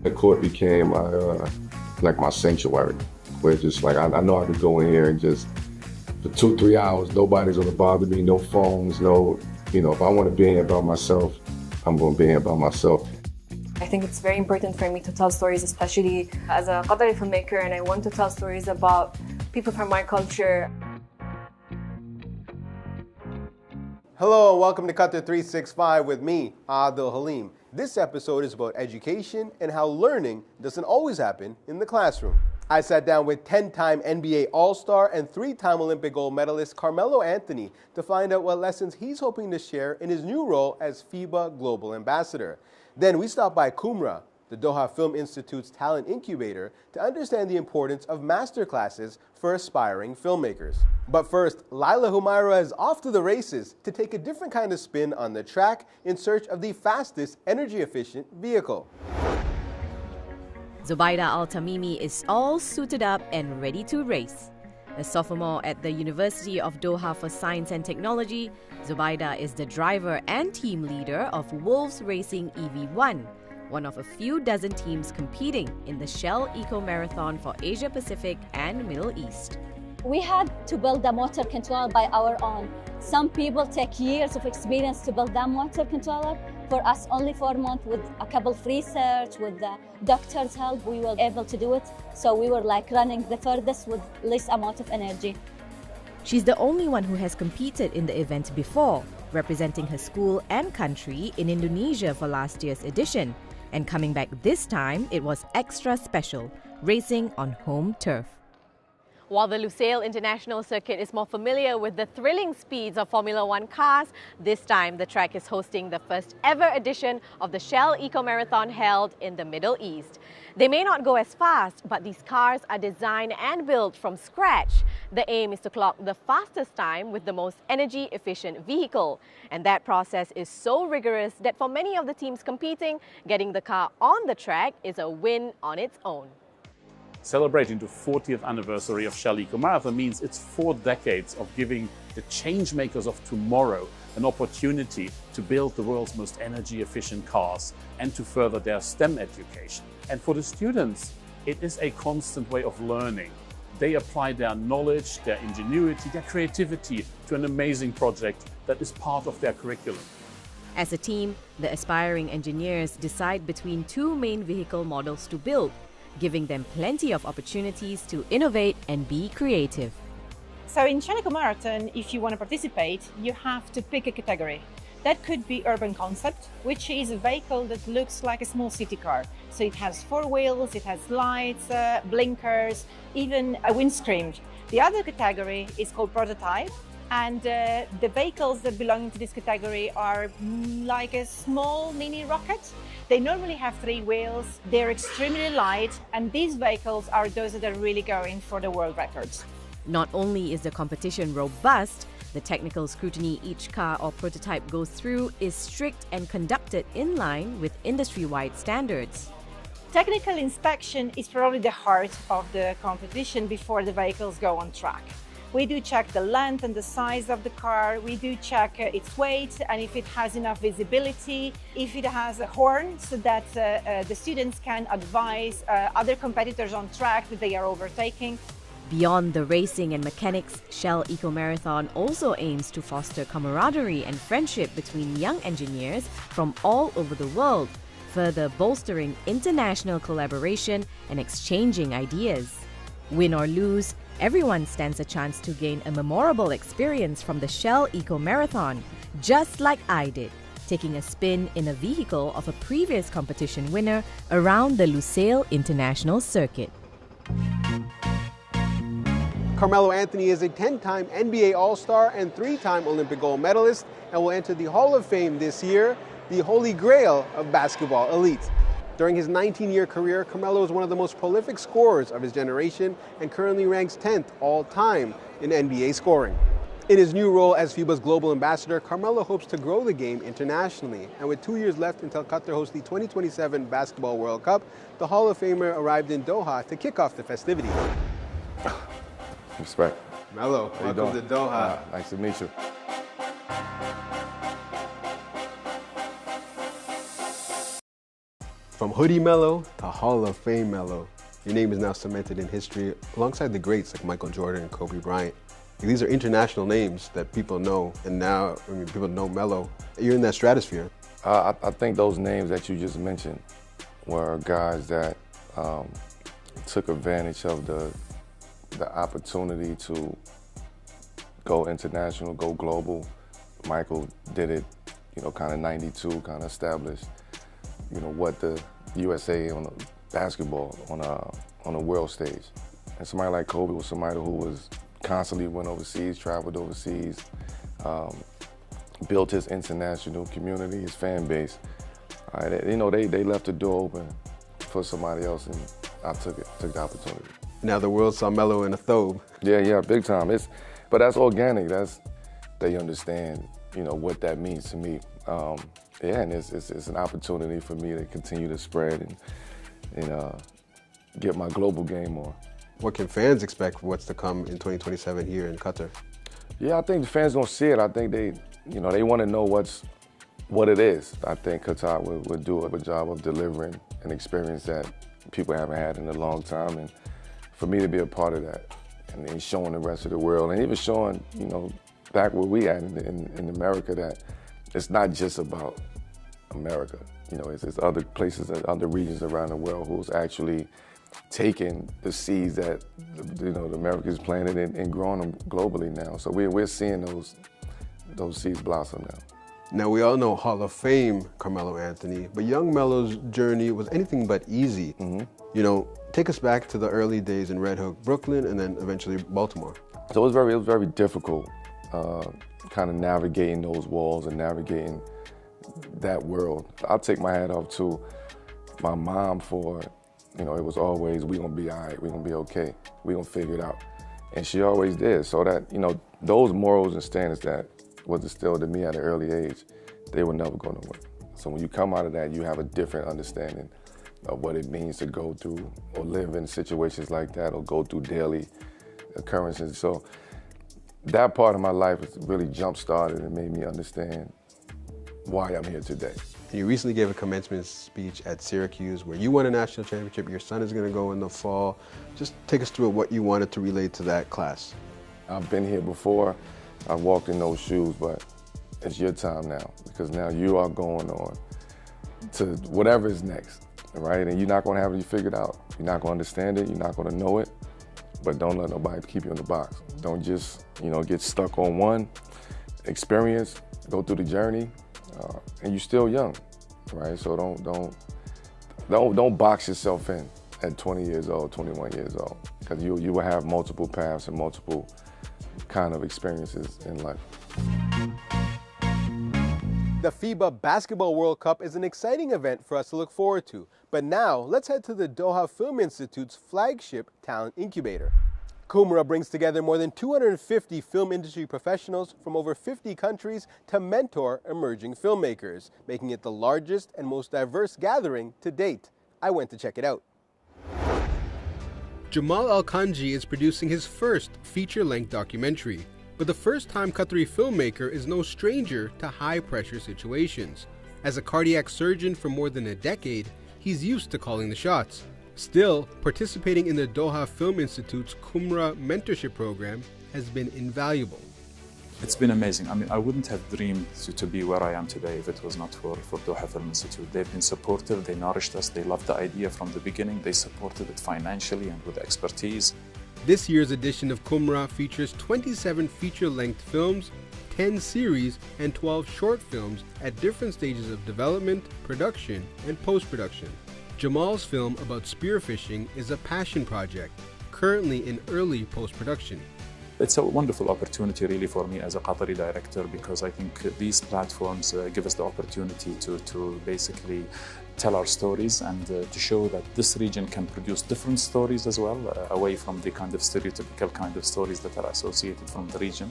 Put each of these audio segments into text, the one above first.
The court became like my sanctuary, where just like I know I could go in here and just for 2-3 hours, nobody's gonna bother me, no phones, no, if I want to be in here by myself, I'm gonna be in here by myself. I think it's very important for me to tell stories, especially as a Qatari filmmaker, and I want to tell stories about people from my culture. Hello and welcome to Qatar 365 with me, Adil Halim. This episode is about education and how learning doesn't always happen in the classroom. I sat down with 10-time NBA All-Star and 3-time Olympic gold medalist Carmelo Anthony to find out what lessons he's hoping to share in his new role as FIBA Global Ambassador. Then we stopped by Qumra, the Doha Film Institute's talent incubator, to understand the importance of masterclasses for aspiring filmmakers. But first, Laila Humaira is off to the races to take a different kind of spin on the track in search of the fastest, energy-efficient vehicle. Zubaida Al-Tamimi is all suited up and ready to race. A sophomore at the University of Doha for Science and Technology, Zubaida is the driver and team leader of Wolves Racing EV1, one of a few dozen teams competing in the Shell Eco Marathon for Asia Pacific and Middle East. We had to build the motor control by our own. Some people take years of experience to build that motor controller. For us, only 4 months with a couple of research, with the doctor's help, we were able to do it. So we were like running the furthest with least amount of energy. She's the only one who has competed in the event before, representing her school and country in Indonesia for last year's edition. And coming back this time, it was extra special, racing on home turf. While the Lusail International Circuit is more familiar with the thrilling speeds of Formula One cars, this time the track is hosting the first ever edition of the Shell Eco Marathon held in the Middle East. They may not go as fast, but these cars are designed and built from scratch. The aim is to clock the fastest time with the most energy-efficient vehicle. And that process is so rigorous that for many of the teams competing, getting the car on the track is a win on its own. Celebrating the 40th anniversary of Shell Eco Marathon means it's 4 decades of giving the change makers of tomorrow an opportunity to build the world's most energy efficient cars and to further their STEM education. And for the students, it is a constant way of learning. They apply their knowledge, their ingenuity, their creativity to an amazing project that is part of their curriculum. As a team, the aspiring engineers decide between 2 main vehicle models to build, giving them plenty of opportunities to innovate and be creative. So in Shell Eco Marathon, if you want to participate, you have to pick a category. That could be urban concept, which is a vehicle that looks like a small city car. So it has 4 wheels, it has lights, blinkers, even a windscreen. The other category is called prototype. And the vehicles that belong to this category are like a small mini rocket. They normally have 3 wheels, they're extremely light, and these vehicles are those that are really going for the world records. Not only is the competition robust, the technical scrutiny each car or prototype goes through is strict and conducted in line with industry-wide standards. Technical inspection is probably the heart of the competition before the vehicles go on track. We do check the length and the size of the car, we do check its weight and if it has enough visibility, if it has a horn so that the students can advise other competitors on track that they are overtaking. Beyond the racing and mechanics, Shell Eco Marathon also aims to foster camaraderie and friendship between young engineers from all over the world, further bolstering international collaboration and exchanging ideas. Win or lose, everyone stands a chance to gain a memorable experience from the Shell Eco Marathon, just like I did, taking a spin in a vehicle of a previous competition winner around the Lusail International Circuit. Carmelo Anthony is a 10-time NBA All-Star and 3-time Olympic gold medalist and will enter the Hall of Fame this year, the holy grail of basketball elite. During his 19-year career, Carmelo is one of the most prolific scorers of his generation and currently ranks 10th all-time in NBA scoring. In his new role as FIBA's global ambassador, Carmelo hopes to grow the game internationally. And with 2 years left until Qatar hosts the 2027 Basketball World Cup, the Hall of Famer arrived in Doha to kick off the festivities. Respect. Melo, welcome to Doha. Nice to meet you. From Hoodie Mellow to Hall of Fame Mellow, your name is now cemented in history alongside the greats like Michael Jordan and Kobe Bryant. These are international names that people know, and now people know Mello. You're in that stratosphere. I think those names that you just mentioned were guys that took advantage of the opportunity to go international, go global. Michael did it, kind of 92, kind of established, what the USA on the basketball on a world stage. And somebody like Kobe was somebody who was constantly went overseas, traveled overseas, built his international community, his fan base. They left the door open for somebody else, and I took the opportunity. Now the world saw Mello in a thobe. Yeah, big time. But that's organic. They understand, what that means to me. And it's an opportunity for me to continue to spread and get my global game on. What can fans expect for what's to come in 2027 here in Qatar? Yeah, I think the fans gonna see it. I think they want to know what it is. I think Qatar would do a good job of delivering an experience that people haven't had in a long time, and for me to be a part of that, and then showing the rest of the world, and even showing, back where we at in America, that it's not just about America. It's other places, other regions around the world who's actually taking the seeds that the Americans planted and growing them globally now. So we're seeing those seeds blossom now. Now we all know Hall of Fame Carmelo Anthony, but young Melo's journey was anything but easy. Mm-hmm. Take us back to the early days in Red Hook, Brooklyn, and then eventually Baltimore. So it was very difficult, kind of navigating those walls and navigating that world. I'll take my hat off to my mom for, it was always, we gonna be all right, we gonna be okay, we gonna figure it out. And she always did, so that, those morals and standards that was instilled in me at an early age, they were never going to work. So when you come out of that, you have a different understanding of what it means to go through or live in situations like that or go through daily occurrences. So that part of my life has really jump-started and made me understand why I'm here today. You recently gave a commencement speech at Syracuse where you won a national championship. Your son is going to go in the fall. Just take us through what you wanted to relate to that class. I've been here before. I've walked in those shoes, but it's your time now, because now you are going on to whatever is next, right? And you're not going to have it figured out. You're not going to understand it. You're not going to know it, but don't let nobody keep you in the box. Don't just, get stuck on one experience, go through the journey, and you're still young, right? So don't box yourself in at 20 years old, 21 years old, because you will have multiple paths and multiple kind of experiences in life. The FIBA Basketball World Cup is an exciting event for us to look forward to. But now, let's head to the Doha Film Institute's flagship talent incubator. Qumra brings together more than 250 film industry professionals from over 50 countries to mentor emerging filmmakers, making it the largest and most diverse gathering to date. I went to check it out. Jamal Al-Khanji is producing his first feature-length documentary, but the first-time Qatari filmmaker is no stranger to high-pressure situations. As a cardiac surgeon for more than a decade, he's used to calling the shots. Still, participating in the Doha Film Institute's Qumra mentorship program has been invaluable. It's been amazing. I wouldn't have dreamed to be where I am today if it was not for Doha Film Institute. They've been supportive, they nourished us, they loved the idea from the beginning, they supported it financially and with expertise. This year's edition of Qumra features 27 feature-length films, 10 series, and 12 short films at different stages of development, production, and post-production. Jamal's film about spearfishing is a passion project, currently in early post-production. It's a wonderful opportunity really for me as a Qatari director, because I think these platforms give us the opportunity to basically tell our stories and to show that this region can produce different stories as well, away from the kind of stereotypical kind of stories that are associated from the region.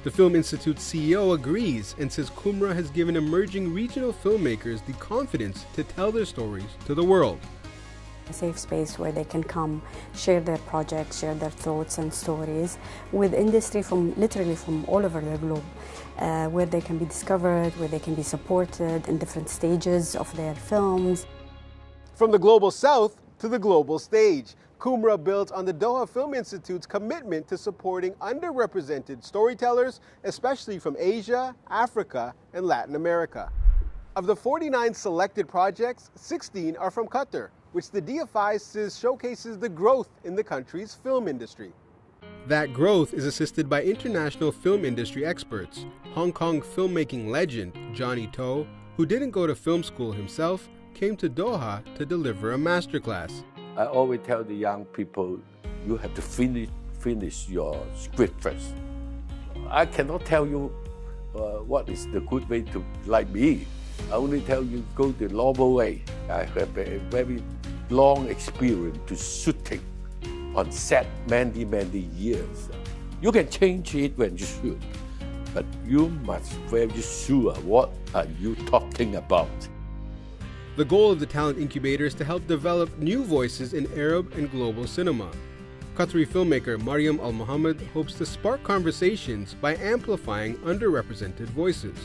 The Film Institute's CEO agrees and says Qumra has given emerging regional filmmakers the confidence to tell their stories to the world. A safe space where they can come, share their projects, share their thoughts and stories with industry literally from all over the globe, where they can be discovered, where they can be supported in different stages of their films. From the global south to the global stage, Qumra builds on the Doha Film Institute's commitment to supporting underrepresented storytellers, especially from Asia, Africa, and Latin America. Of the 49 selected projects, 16 are from Qatar, which the DFI says showcases the growth in the country's film industry. That growth is assisted by international film industry experts. Hong Kong filmmaking legend Johnny To, who didn't go to film school himself, came to Doha to deliver a masterclass. I always tell the young people, you have to finish your script first. I cannot tell you what is the good way to like me. I only tell you go the normal way. I have a very long experience to shooting on set many years. You can change it when you shoot, but you must be very sure what are you talking about. The goal of the Talent Incubator is to help develop new voices in Arab and global cinema. Qatari filmmaker Mariam Al Mohammed hopes to spark conversations by amplifying underrepresented voices.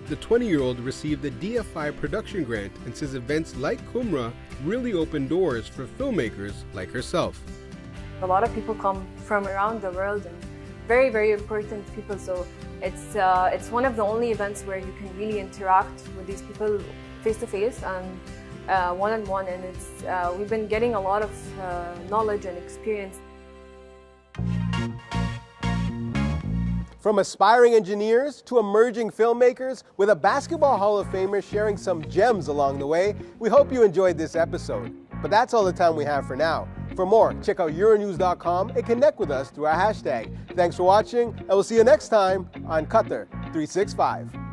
The 20-year-old received a DFI production grant and says events like Qumra really open doors for filmmakers like herself. A lot of people come from around the world and very important people, so it's one of the only events where you can really interact with these people face to face and one-on-one, and we've been getting a lot of knowledge and experience. From aspiring engineers to emerging filmmakers, with a basketball Hall of Famer sharing some gems along the way, we hope you enjoyed this episode. But that's all the time we have for now. For more, check out Euronews.com and connect with us through our hashtag. Thanks for watching, and we'll see you next time on Qatar 365.